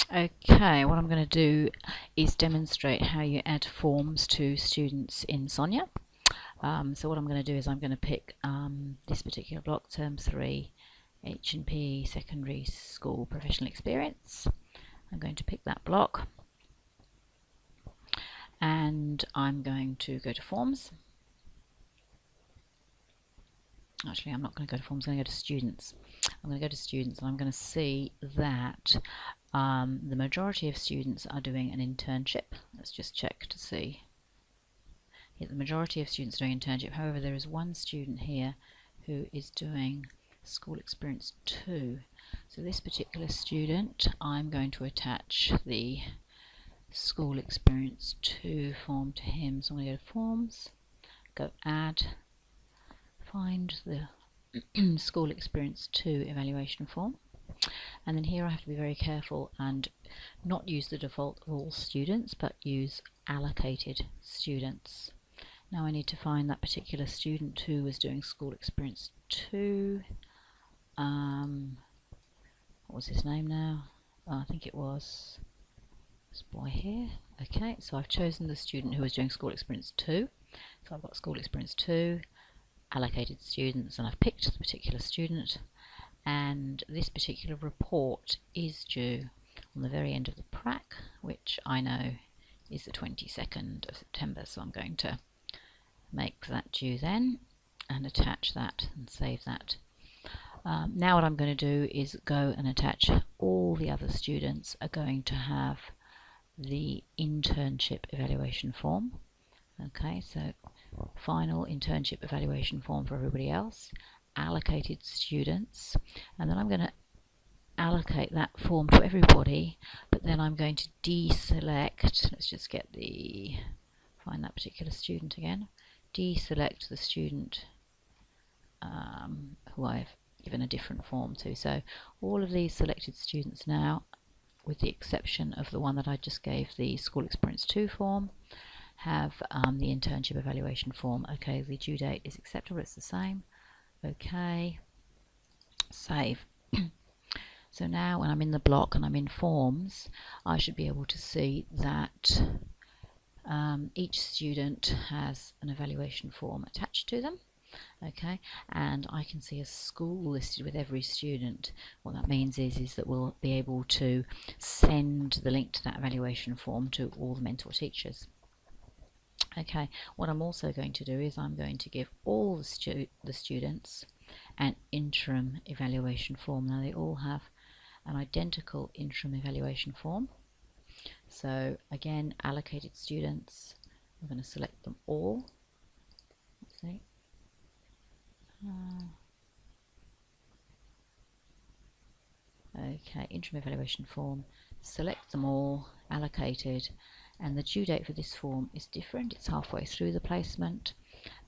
Okay, what I'm going to do is demonstrate how you add forms to students in Sonia. So what I'm going to do is I'm going to pick this particular block, Term 3, H&P Secondary School Professional Experience. I'm going to pick that block and I'm going to go to Forms. Actually, I'm not going to go to Forms, I'm going to go to Students. I'm going to go to Students and I'm going to see that the majority of students are doing an internship. Let's just check to see. Yeah, the majority of students are doing internship. However, there is one student here who is doing School Experience 2. So this particular student, I'm going to attach the School Experience 2 form to him. So I'm going to go to Forms, go Add, find the School Experience 2 evaluation form. And then here I have to be very careful and not use the default of all students, but use allocated students. Now I need to find that particular student who was doing School Experience 2. What was his name now? I think it was this boy here. Okay, so I've chosen the student who was doing School Experience 2. So I've got School Experience 2, allocated students, and I've picked the particular student. And this particular report is due on the very end of the prac, which I know is the 22nd of September, so I'm going to make that due then and attach that and save that. Now what I'm going to do is go and attach all the other students are going to have the internship evaluation form. Okay, so final internship evaluation form for everybody else, allocated students, and then I'm going to allocate that form to everybody, but then I'm going to deselect, let's just get find that particular student again, deselect the student who I've given a different form to. So all of these selected students now, with the exception of the one that I just gave the School Experience 2 form, have the internship evaluation form. Okay, the due date is acceptable, it's the same. Okay, save. So now when I'm in the block and I'm in Forms, I should be able to see that each student has an evaluation form attached to them. Okay, and I can see a school listed with every student. What that means is that we'll be able to send the link to that evaluation form to all the mentor teachers. Okay, what I'm also going to do is I'm going to give all the students an interim evaluation form. Now they all have an identical interim evaluation form. So again, allocated students, I'm going to select them all. Let's see. Okay, interim evaluation form, select them all, allocated, and the due date for this form is different. It's halfway through the placement,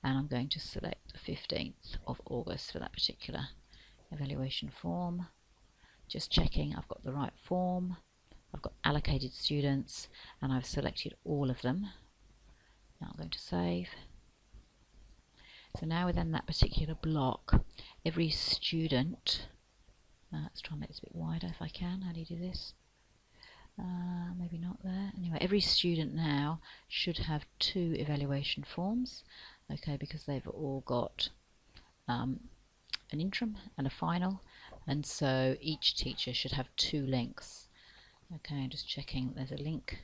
and I'm going to select the 15th of August for that particular evaluation form. Just checking I've got the right form. I've got allocated students and I've selected all of them. Now I'm going to save. So now within that particular block, every student, let's try and make this a bit wider if I can. How do you do this? Maybe not there. Anyway, every student now should have 2 evaluation forms, okay, because they've all got an interim and a final, and so each teacher should have 2 links. Okay, I'm just checking there's a link,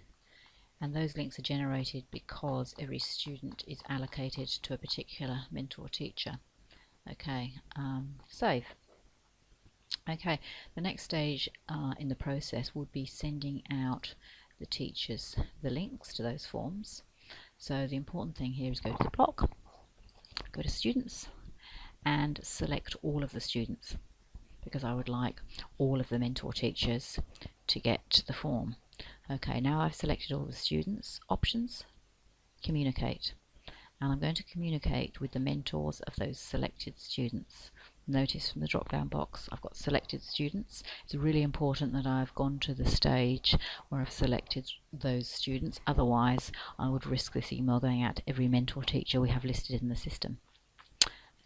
and those links are generated because every student is allocated to a particular mentor teacher. Okay, save. Okay, the next stage in the process would be sending out the teachers the links to those forms. So the important thing here is go to the block, go to students, and select all of the students, because I would like all of the mentor teachers to get the form. Okay, now I've selected all the students. Options, communicate, and I'm going to communicate with the mentors of those selected students. Notice from the drop down box I've got selected students. It's really important that I've gone to the stage where I've selected those students, otherwise I would risk this email going out to every mentor teacher we have listed in the system.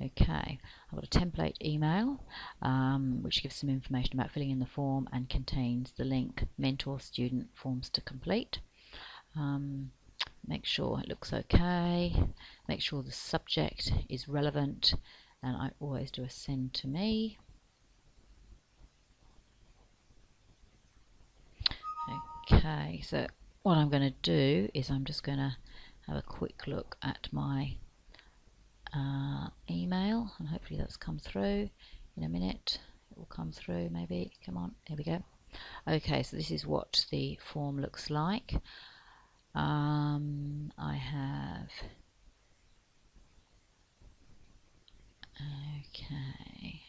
Okay, I've got a template email which gives some information about filling in the form and contains the link mentor student forms to complete. Make sure it looks okay, make sure the subject is relevant, and I always do a send to me. Okay, so what I'm going to do is I'm just going to have a quick look at my email, and hopefully that's come through in a minute. It will come through, maybe. Come on, here we go. Okay, so this is what the form looks like. I have okay.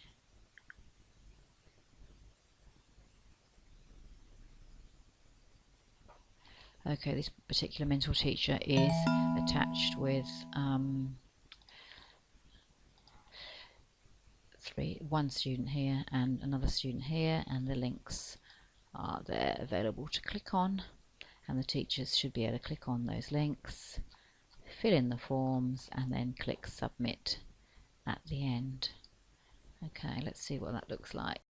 Okay, this particular mentor teacher is attached with one student here and another student here, and the links are there available to click on, and the teachers should be able to click on those links, fill in the forms, and then click submit at the end. Okay, let's see what that looks like.